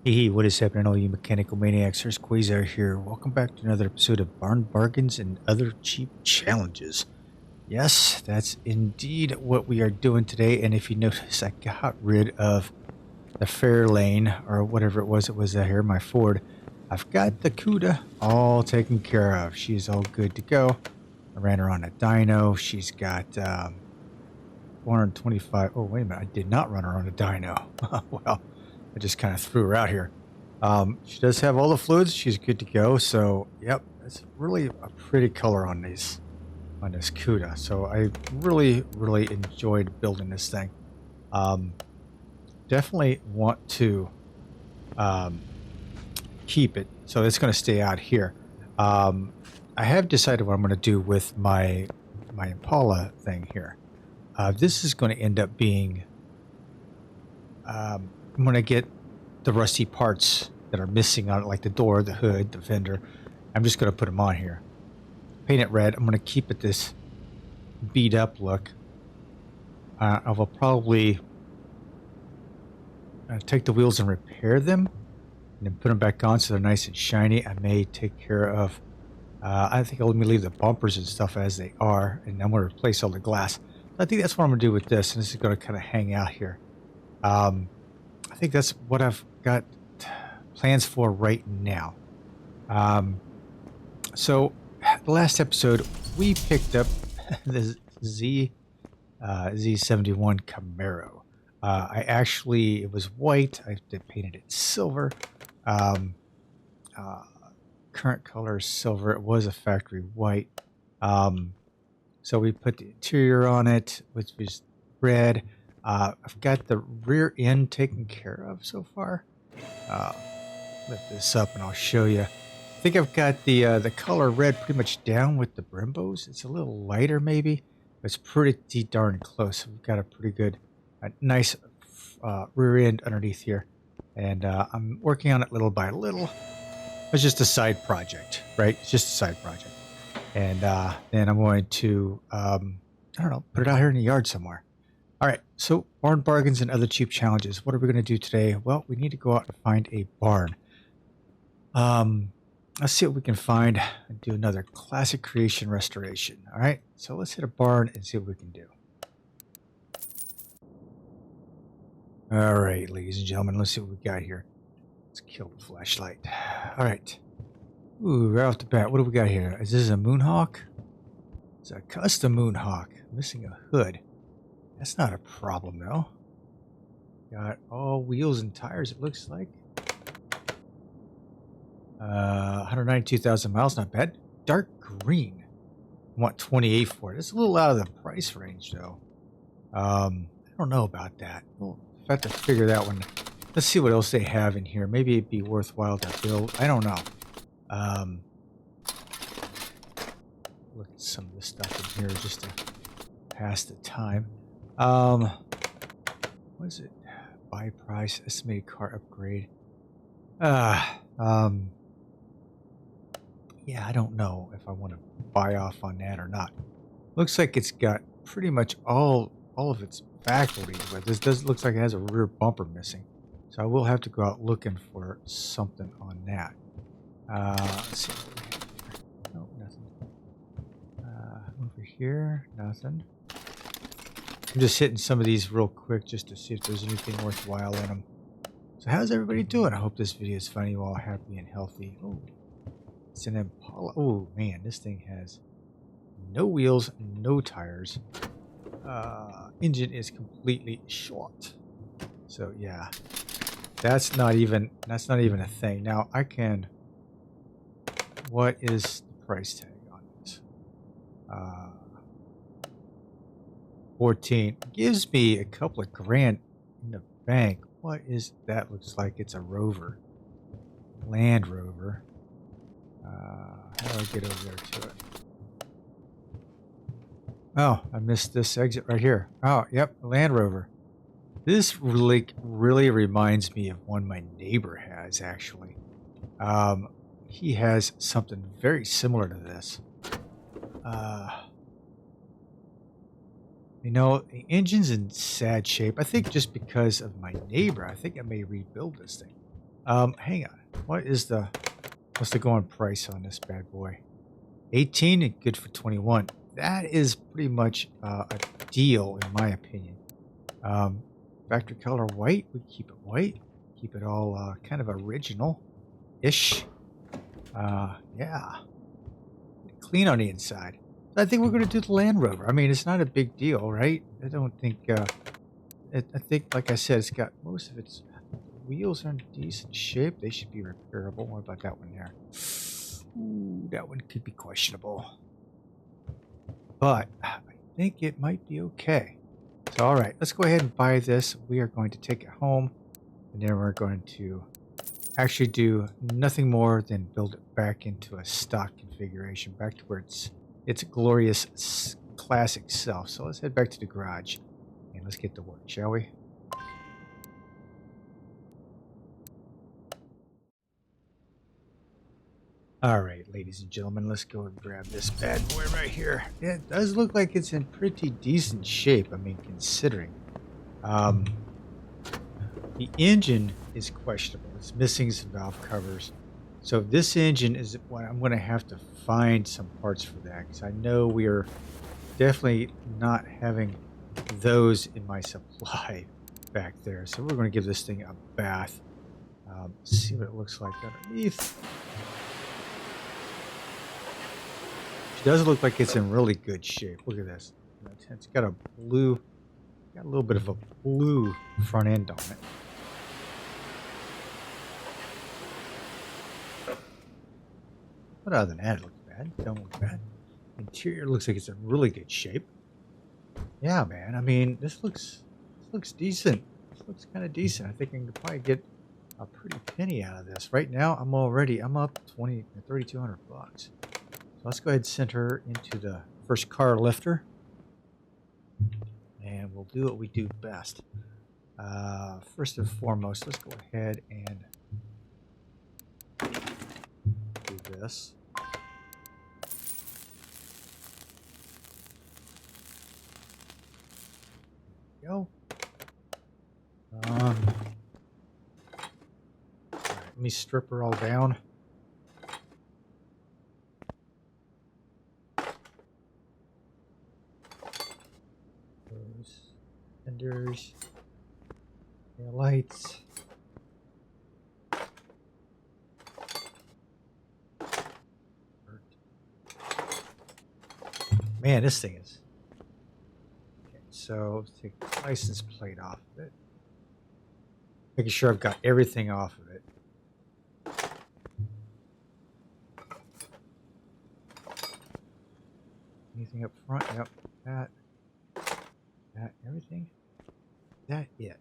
Hey, what is happening, all you mechanical maniacs? Here's Quayzar here. Welcome back to another episode of Barn Bargains and Other Cheap Challenges. Yes, that's indeed what we are doing today. And if you notice, I got rid of the fair lane or whatever it was here, my Ford. I've got the CUDA all taken care of. She's all good to go. I ran her on a dyno. She's got 425. Oh, wait a minute. I did not run her on a dyno. Well, I just kind of threw her out here. She does have all the fluids. She's good to go. So, yep, it's really a pretty color on this CUDA. So I really enjoyed building this thing. Definitely want to keep it. So it's going to stay out here. I have decided what I'm going to do with my Impala thing here. This is going to end up being, I'm going to get the rusty parts that are missing on it, like the door, the hood, the fender. I'm just going to put them on here. Paint it red. I'm going to keep it this beat up look. I will probably take the wheels and repair them and then put them back on so they're nice and shiny. I may take care of, I think I'll let me leave the bumpers and stuff as they are, and I'm going to replace all the glass. I think that's what I'm going to do with this, and this is going to kind of hang out here. I think that's what I've got plans for right now. So the last episode we picked up the Z71 Camaro. It was white. I painted it silver. Current color is silver. It was a factory white. So we put the interior on it, which was red. I've got the rear end taken care of so far. Lift this up and I'll show you. I think I've got the color red pretty much down with the Brimbos. It's a little lighter maybe, but it's pretty darn close. We've got a pretty good, nice rear end underneath here. And I'm working on it little by little. It's just a side project, right? It's just a side project. And then I'm going to, I don't know, put it out here in the yard somewhere. All right, so barn bargains and other cheap challenges. What are we going to do today? Well, we need to go out and find a barn. Let's see what we can find and do another classic creation restoration. All right, so let's hit a barn and see what we can do. All right, ladies and gentlemen, let's see what we got here. Let's kill the flashlight. All right. Ooh, right off the bat, what do we got here? Is this a Moonhawk? It's a custom Moonhawk. Missing a hood. That's not a problem, though. Got all wheels and tires, it looks like. 192,000 miles, not bad. Dark green. I want 28 for it. It's a little out of the price range, though. I don't know about that. We'll have to figure that one. Let's see what else they have in here. Maybe it'd be worthwhile to build. I don't know. Look at some of this stuff in here just to pass the time. What is it? Buy price, estimated car upgrade. Yeah, I don't know if I want to buy off on that or not. Looks like it's got pretty much all of its faculties, but this looks like it has a rear bumper missing. So I will have to go out looking for something on that. Let's see. No, nothing. Over here, nothing. I'm just hitting some of these real quick just to see if there's anything worthwhile in them. So how's everybody doing? I hope this video is finding you all happy and healthy. Oh, it's an Impala. Oh man, this thing has no wheels, no tires. Engine is completely short. So yeah, that's not even a thing. Now I can. What is the price tag on this? 14 gives me a couple of grand in the bank. What is that? Looks like it's a Rover, Land Rover. How do I get over there to it? Oh, I missed this exit right here. Oh, yep, Land Rover. This really reminds me of one my neighbor has, actually. He has something very similar to this. You know, the engine's in sad shape. I think just because of my neighbor, I think I may rebuild this thing. Hang on. What's the going price on this bad boy? 18 and good for 21. That is pretty much a deal in my opinion. Factory color white. We keep it white. Keep it all kind of original-ish. Yeah. Clean on the inside. I think we're going to do the Land Rover. I mean, it's not a big deal, right? I don't think... I think, like I said, it's got most of its wheels are in decent shape. They should be repairable. What about that one there? Ooh, that one could be questionable. But I think it might be okay. So, all right, let's go ahead and buy this. We are going to take it home, and then we're going to actually do nothing more than build it back into a stock configuration, back to where its glorious classic self. So let's head back to the garage, and let's get to work, shall we? All right, ladies and gentlemen, let's go and grab this bad boy right here. It does look like it's in pretty decent shape. I mean, considering. The engine is questionable. It's missing some valve covers. So this engine is what I'm going to have to find some parts for that, because I know we are definitely not having those in my supply back there. So we're going to give this thing a bath. See what it looks like underneath. It does look like it's in really good shape. Look at this. It's got a little bit of a blue front end on it. But other than that, it looks bad. Don't look bad. Interior looks like it's in really good shape. Yeah, man. I mean, this looks decent. This looks kind of decent. I think I can probably get a pretty penny out of this. Right now, I'm up 3,200 bucks. So let's go ahead and send her into the first car lifter. And we'll do what we do best. First and foremost, let's go ahead and do this. There we go. All right, let me strip her all down. Fenders, lights. Man, this thing is. Okay, so let's take the license plate off of it. Making sure I've got everything off of it. Anything up front? Yep, that, everything. Is that it?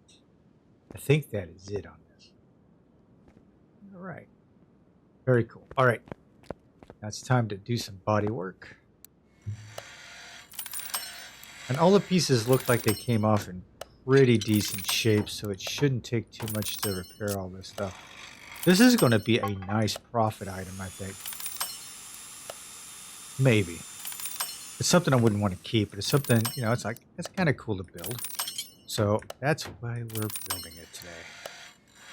I think that is it on this. All right. Very cool. All right. Now it's time to do some body work. And all the pieces look like they came off in pretty decent shape, so it shouldn't take too much to repair all this stuff. This is going to be a nice profit item, I think. Maybe. It's something I wouldn't want to keep, but it's something, you know, it's kind of cool to build. So that's why we're building it today.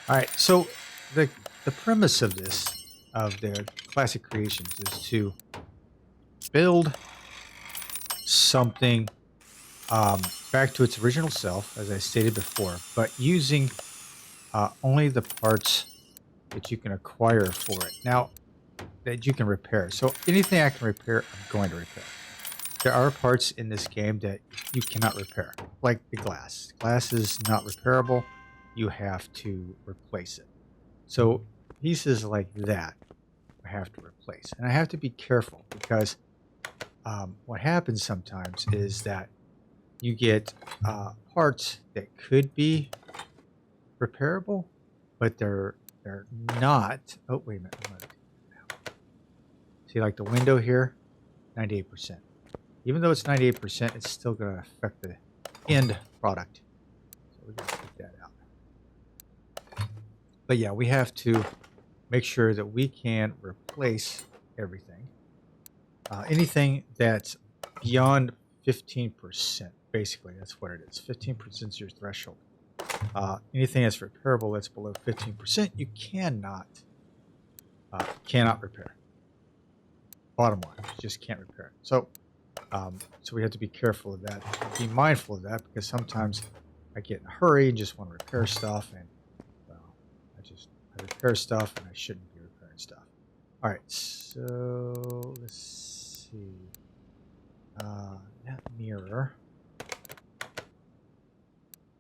All right, so the premise of this, of the Classic Creations, is to build something back to its original self, as I stated before, but using only the parts that you can acquire for it. Now, that you can repair. So anything I can repair, I'm going to repair. There are parts in this game that you cannot repair, like the glass. Glass is not repairable. You have to replace it. So pieces like that I have to replace. And I have to be careful because what happens sometimes is that you get parts that could be repairable, but they're not. Oh, wait a minute. I'm gonna do that now. See, like the window here, 98%. Even though it's 98%, it's still going to affect the end product. So we're going to take that out. But yeah, we have to make sure that we can replace everything. Anything that's beyond 15%, basically, that's what it is. 15% is your threshold. Anything that's repairable that's below 15%, you cannot repair. Bottom line, you just can't repair it. So we have to be careful of that, be mindful of that, because sometimes I get in a hurry and just want to repair stuff, and well, I repair stuff and I shouldn't be repairing stuff. All right, so let's see. That mirror.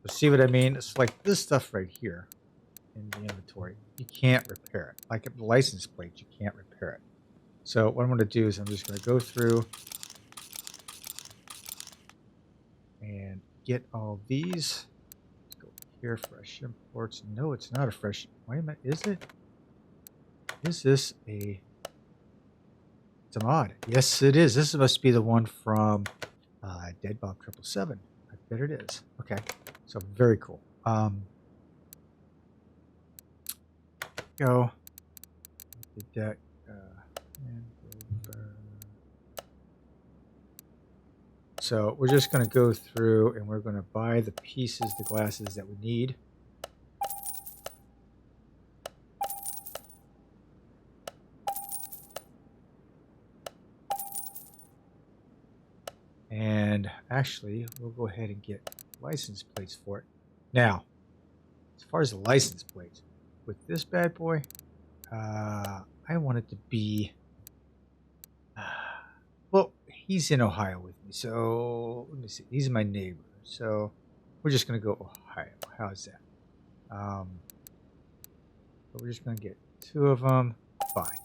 So see what I mean? It's like this stuff right here in the inventory. You can't repair it. Like the license plate, you can't repair it. So what I'm going to do is I'm just going to go through and get all these. Let's go here, fresh imports. No, it's not a fresh. Wait a minute, is it? Is this a? It's a mod. Yes, it is. This must be the one from Dead Bob 777. I bet it is. Okay, so very cool. Go. Did that. So we're just going to go through and we're going to buy the pieces, the glasses that we need. And actually, we'll go ahead and get license plates for it. Now, as far as the license plates, with this bad boy, I want it to be... well, he's in Ohio with me, so let me see. He's my neighbor, so we're just going to go Ohio. How's that? But we're just going to get 2 of them. Fine.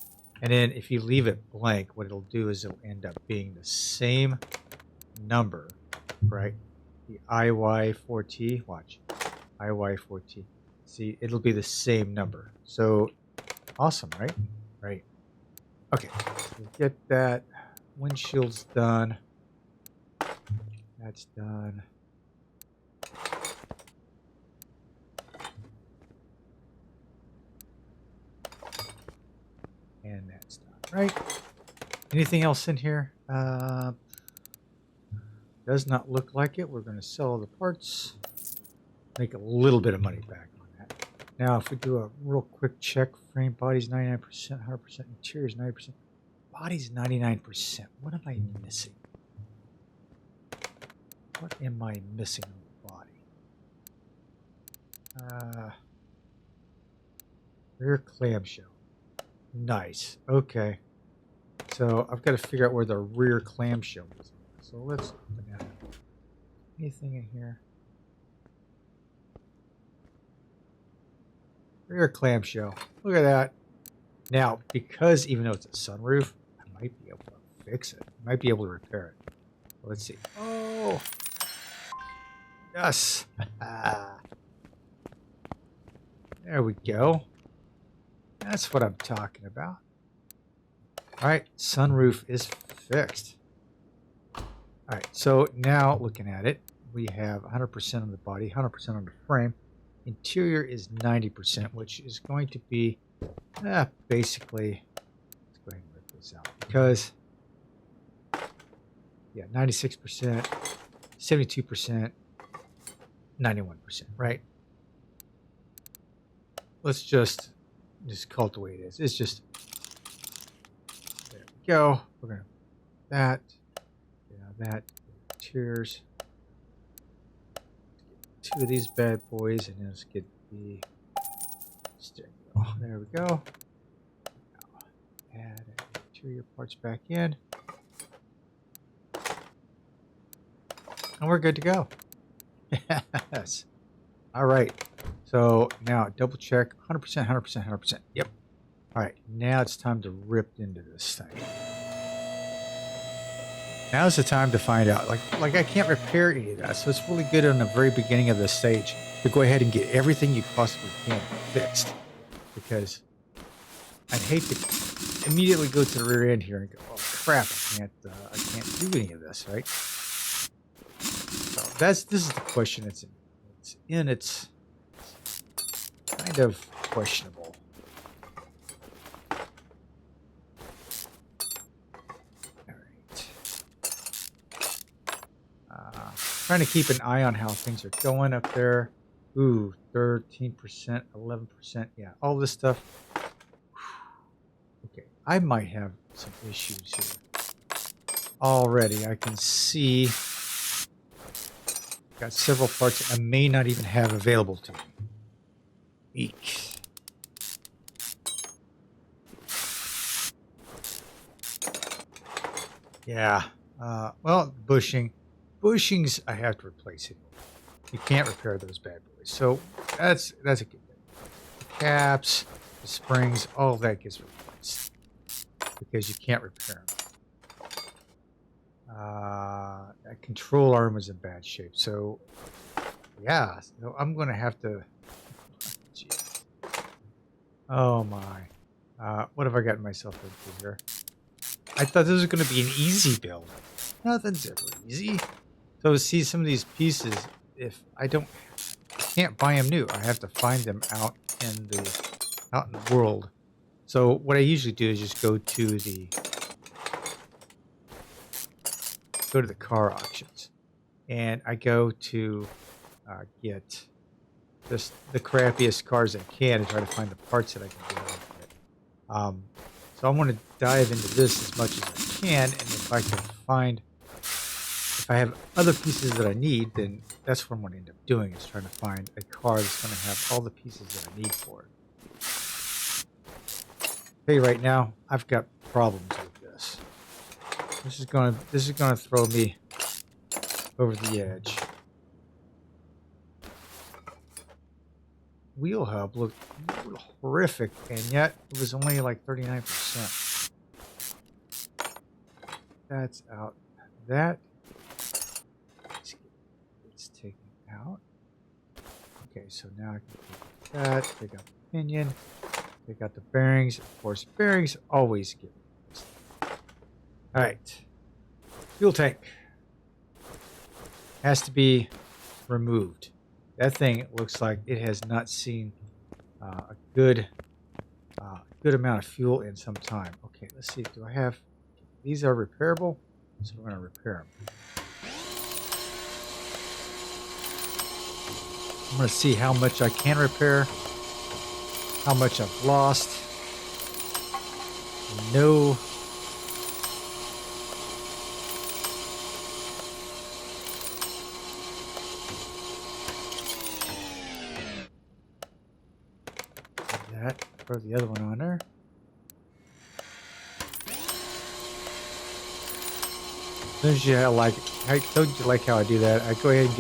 And then if you leave it blank, what it'll do is it'll end up being the same number, right? The IY4T. Watch. IY4T. See, it'll be the same number. So awesome, right? Right. Okay. We'll get that. Windshield's done. That's done. And that's done. Right. Anything else in here? Does not look like it. We're going to sell all the parts. Make a little bit of money back on that. Now, if we do a real quick check, frame body's 99%, 100%, interior's 90%. Body's 99%. What am I missing? What am I missing on the body? Rear clamshell. Nice. Okay. So I've got to figure out where the rear clamshell is. So let's open that up. Anything in here? Rear clamshell. Look at that. Now, because even though it's a sunroof, I might be able to fix it. I might be able to repair it. Let's see. Oh! Yes! There we go. That's what I'm talking about. Alright, sunroof is fixed. Alright, so now looking at it, we have 100% on the body, 100% on the frame. Interior is 90%, which is going to be basically, let's go ahead and rip this out, because, yeah, 96%, 72%, 91%, right? Let's just call it the way it is. It's just, there we go. We're going to, that, that, interiors. 2 of these bad boys, and then let's get the steering wheel. There we go. Now add interior parts back in. And we're good to go. Yes. All right. So now double check. 100%, 100%, 100%. Yep. All right. Now it's time to rip into this thing. Now's the time to find out. Like I can't repair any of that, so it's really good in the very beginning of the stage to go ahead and get everything you possibly can fixed, because I'd hate to immediately go to the rear end here and go, oh crap, I can't do any of this, right? So this is the question. It's kind of questionable. Trying to keep an eye on how things are going up there. Ooh, 13%, 11%. Yeah, all this stuff. Okay, I might have some issues here. Already, I can see got several parts I may not even have available to me. Eek. Yeah. Well, bushings I have to replace it. You can't repair those bad boys. So that's a good thing. The caps, the springs, all of that gets replaced because you can't repair them. That control arm is in bad shape. So yeah, so I'm gonna have to. Geez. Oh my. What have I gotten myself into here? I thought this was going to be an easy build. Nothing's ever easy. So see some of these pieces, if I can't buy them new. I have to find them out in the world. So what I usually do is just go to the car auctions, and I go to get just the crappiest cars I can and try to find the parts that I can get out of it. So I want to dive into this as much as I can, and if I have other pieces that I need, then that's what I'm going to end up doing, is trying to find a car that's going to have all the pieces that I need for it. Hey, right now, I've got problems with this. This is going to throw me over the edge. Wheel hub looked horrific, and yet it was only like 39%. That's out. That it's taken out. Okay, so now I can take that, take out the pinion, take out the bearings. Of course, bearings always get replaced. All right, fuel tank has to be removed. That thing looks like it has not seen a good amount of fuel in some time. Okay, let's see. Do I have... These are repairable, so we're going to repair them. I'm going to see how much I can repair, how much I've lost. No... That. Throw the other one on there. Don't you like how I do that? I go ahead and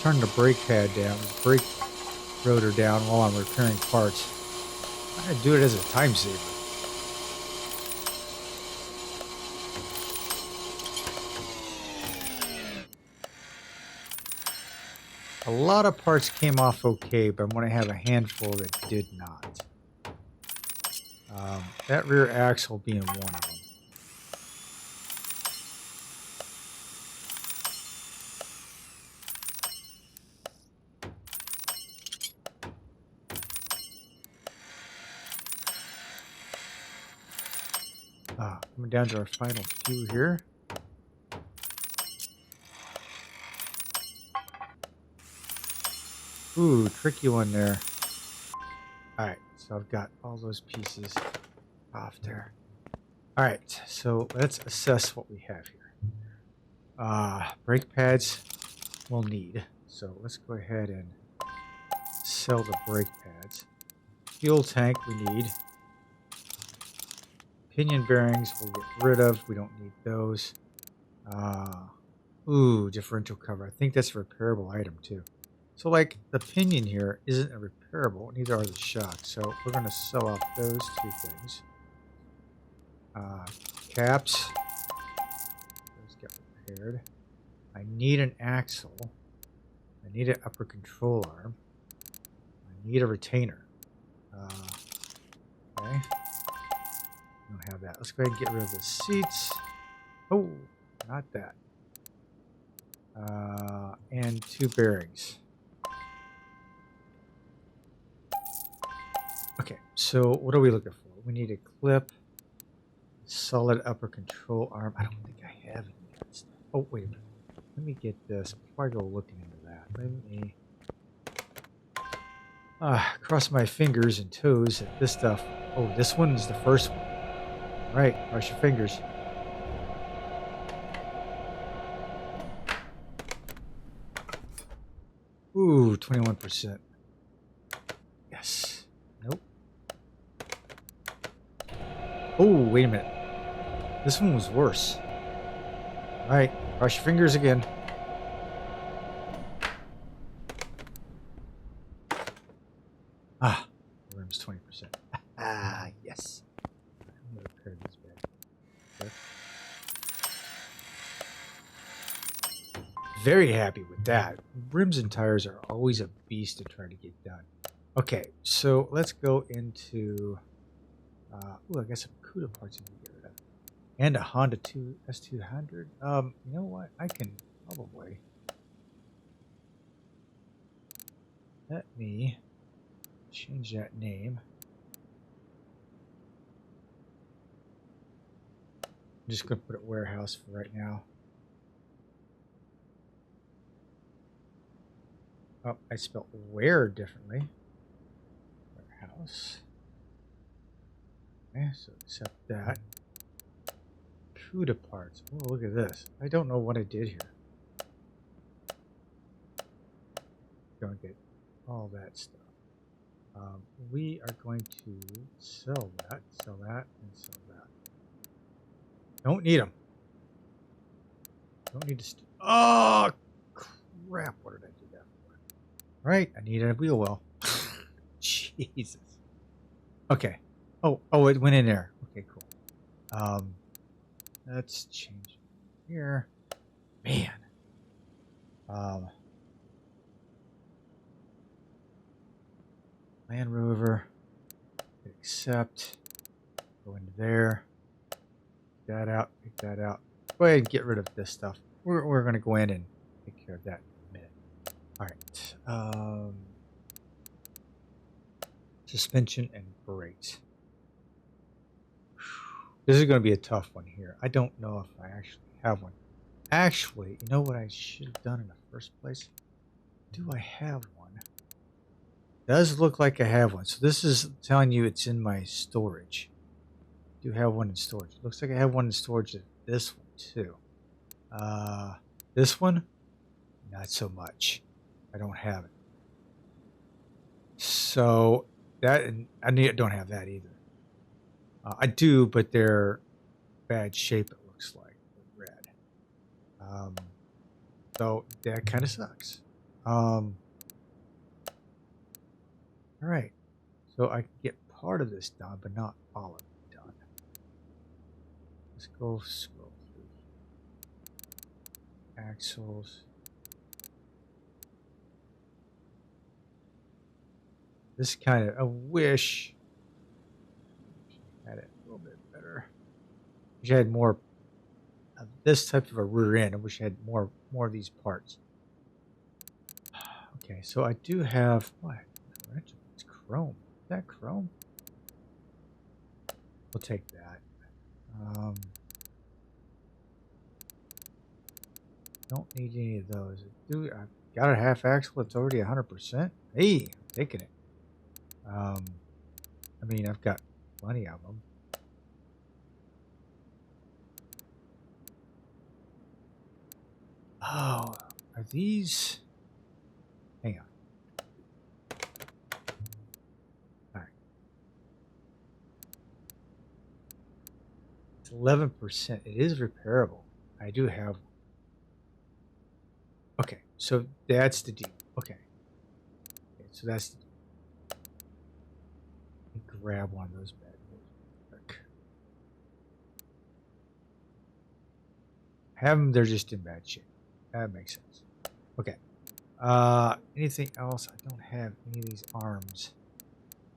turn the brake pad down, the brake rotor down while I'm repairing parts. I do it as a time saver. A lot of parts came off okay, but I'm going to have a handful that did not. That rear axle being one of them. Coming down to our final few here. Ooh, tricky one there. Alright, so I've got all those pieces off there. Alright, so let's assess what we have here. Brake pads we'll need. So let's go ahead and sell the brake pads. Fuel tank we need. Pinion bearings we'll get rid of. We don't need those. Ooh, differential cover. I think that's a repairable item too. So like the pinion here isn't a repairable, neither are the shocks. So we're going to sell off those two things. Caps. Those get repaired. I need an axle. I need an upper control arm. I need a retainer. Okay. I don't have that. Let's go ahead and get rid of the seats. Oh, not that. And two bearings. Okay, so what are we looking for? We need a clip, solid upper control arm. I don't think I have any of that stuff. Oh, wait a minute. Let me get this before I go looking into that. Let me Cross my fingers and toes that this stuff. Oh, this one is the first one. All right, cross your fingers. Ooh, 21%. Yes. Nope. Oh, wait a minute. This one was worse. All right, cross your fingers again. Ah, the rim's 20%. Ah, yes. I'm going to repair this bad. Okay. Very happy with that. Rims and tires are always a beast to try to get done. Okay, so let's go into... I got some CUDA parts I can get rid of. And a Honda S200. You know what? I can probably... Let me change that name. I'm just going to put it warehouse for right now. Oh, I spelled where differently. Warehouse. Okay, so accept that. CUDA parts. Oh, look at this. I don't know what I did here. Going to get all that stuff. We are going to sell that, and sell that. Don't need them. Don't need to. Oh, crap. What did I do that for? Right, I need a wheel well. Jesus. Okay. Oh, it went in there. Okay, cool. Let's change here. Man. Land Rover. Accept. Go into there. Pick that out. Pick that out. Go ahead and get rid of this stuff. We're going to go in and take care of that in a minute. All right. Suspension and brakes. This is going to be a tough one here. I don't know if I actually have one. Actually, you know what I should have done in the first place? Do I have one? Does look like I have one. So this is telling you it's in my storage. Do have one in storage. Looks like I have one in storage. This one too. This one, not so much. I don't have it. So that, and I don't have that either. I do, but they're bad shape. It looks like red. So that kind of sucks. All right. So I can get part of this done, but not all of it done. Let's go scroll through. Axles. This kind of, I wish I had it a little bit better. I wish I had more of this type of a rear end. I wish I had more of these parts. Okay, so I do have, what? It's chrome. Is that chrome? We'll take that. Don't need any of those. Dude, I've got a half axle. It's already 100%. Hey, I'm taking it. I mean, I've got plenty of them. Oh, are these? Hang on. All right. It's 11%. It is repairable. I do have. Okay, so that's the deal. Okay, so that's the deal. Grab one of those bad boys. Have them, they're just in bad shape. That makes sense. Okay. Anything else? I don't have any of these arms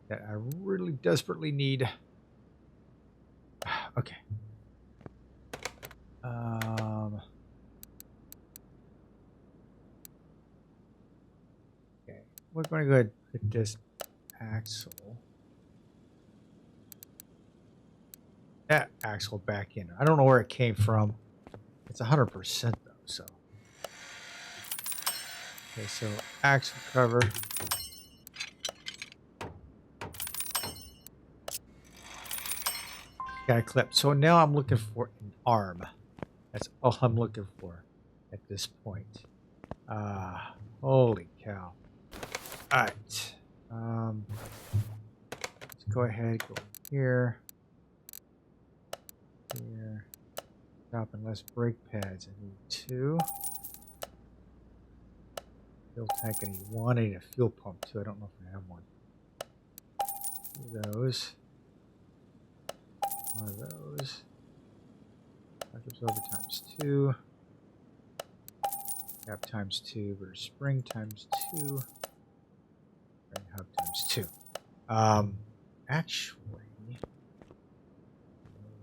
that I really desperately need. Okay. Okay. We're going to go ahead and put this axle. That axle back in. I don't know where it came from. It's 100% though, so. Okay, so axle cover. got it clipped. So now I'm looking for an arm. That's all I'm looking for at this point. Holy cow. Alright. Let's go ahead, go here. Here. Dropping less brake pads. I need 2. Fuel tank, I need 1. I need a fuel pump too. I don't know if I have one. 2 of those. 1 of those. Shock absorber times 2. Cap times 2. Rear spring times 2. Spring hub times 2. Actually,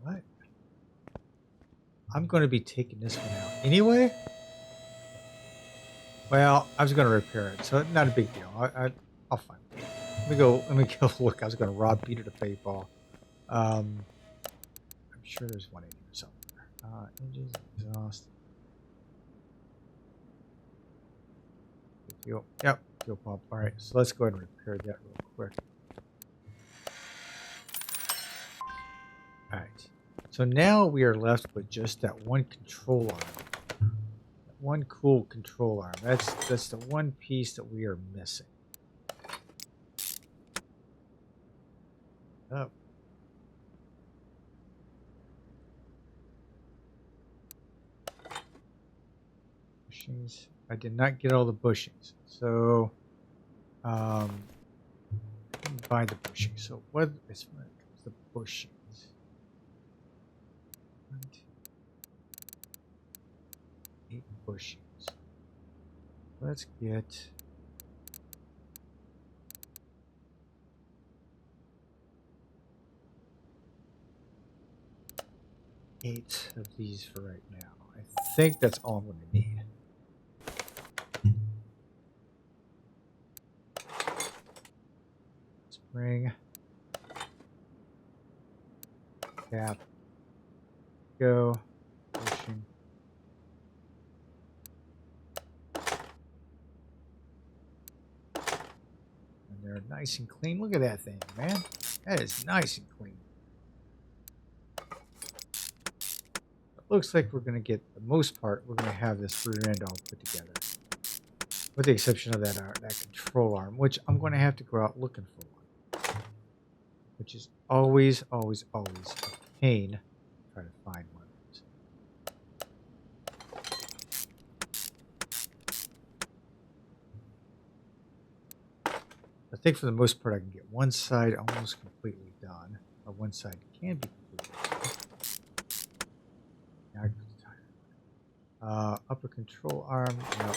what? I'm going to be taking this one out anyway. Well, I was going to repair it, so not a big deal. I'll find it. Let me go look. I was going to rob Peter to pay Paul. I'm sure there's one in here somewhere. Engines, exhaust. Fuel. Yep, fuel pump. All right, so let's go ahead and repair that real quick. All right. So now we are left with just that one control arm. That one cool control arm. That's the one piece that we are missing. Oh. Bushings. I did not get all the bushings. So I didn't buy the bushings. So what is when it comes to bushings? 1, 2, 8 bushings. Let's get eight of these for right now. I think that's all I'm going to need. Spring. Cap. Go. Bushing. And they're nice and clean. Look at that thing, man. That is nice and clean. It looks like we're going to get, the most part, we're going to have this rear end all put together. With the exception of that control arm, which I'm going to have to go out looking for one. Which is always, always, always a pain to try to find one of those. I think for the most part I can get one side almost completely done. Or one side can be completely done. Now I can put the tire. Upper control arm. Yep.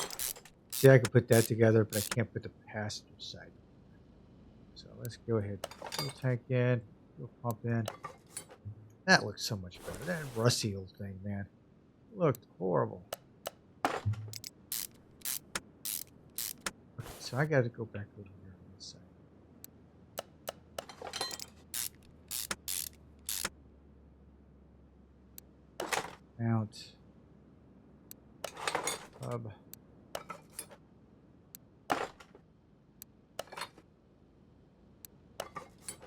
See, I can put that together, but I can't put the passenger side. So let's go ahead. Fuel tank in. Fuel pump in. That looks so much better. That rusty old thing, man. It looked horrible. Okay, so I got to go back over here on this side. Mount. Hub.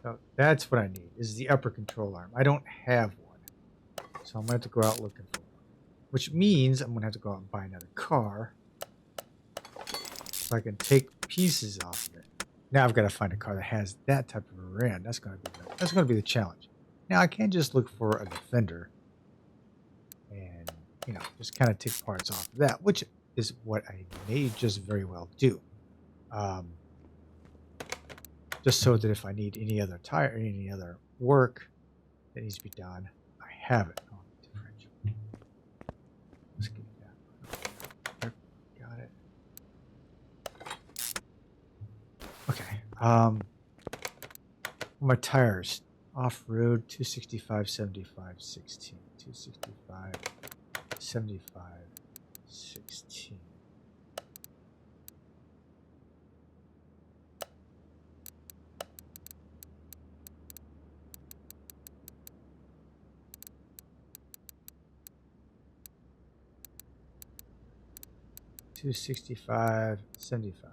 So that's what I need, is the upper control arm. I don't have one. So I'm going to have to go out looking for one. Which means I'm going to have to go out and buy another car. So I can take pieces off of it. Now I've got to find a car that has that type of a rear end. That's going to be the challenge. Now I can't just look for a Defender and, you know, just kind of take parts off of that, which is what I may just very well do. Just so that if I need any other tire or any other work that needs to be done, I have it on the differential. Let's get that. Got it. Okay. My tires. Off-road, 265, 75, 16. 265, 75, 16. $265, 75,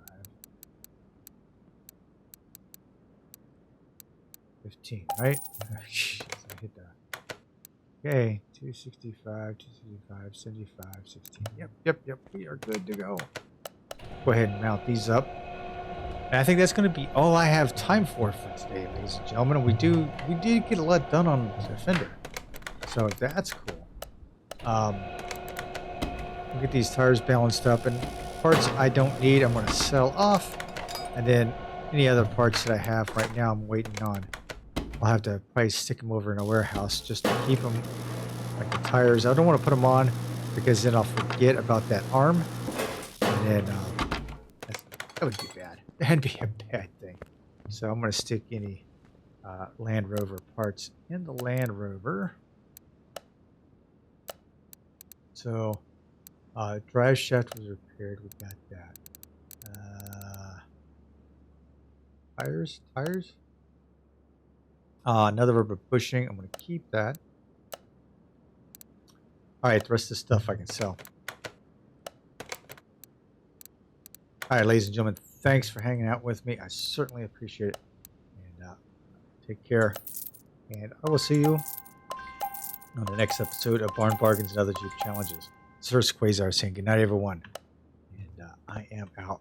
15, right? Jeez, I hit that. Okay, 265, 265, 75, 16. Yep. We are good to go. Go ahead and mount these up. And I think that's going to be all I have time for today, ladies and gentlemen. We did get a lot done on the Defender, so that's cool. We'll get these tires balanced up, and parts I don't need I'm going to sell off, and then any other parts that I have right now I'm waiting on. I'll have to probably stick them over in a warehouse just to keep them, like the tires. I don't want to put them on because then I'll forget about that arm, and then that would be bad. That'd be a bad thing. So I'm going to stick any Land Rover parts in the Land Rover. So drive shaft was repaired. We got that. Tires. Another rubber bushing. I'm going to keep that. All right, the rest of the stuff I can sell. All right, ladies and gentlemen, thanks for hanging out with me. I certainly appreciate it. And take care. And I will see you on the next episode of Barn Bargains and Other Jeep Challenges. This is Quayzar saying goodnight, everyone. And I am out.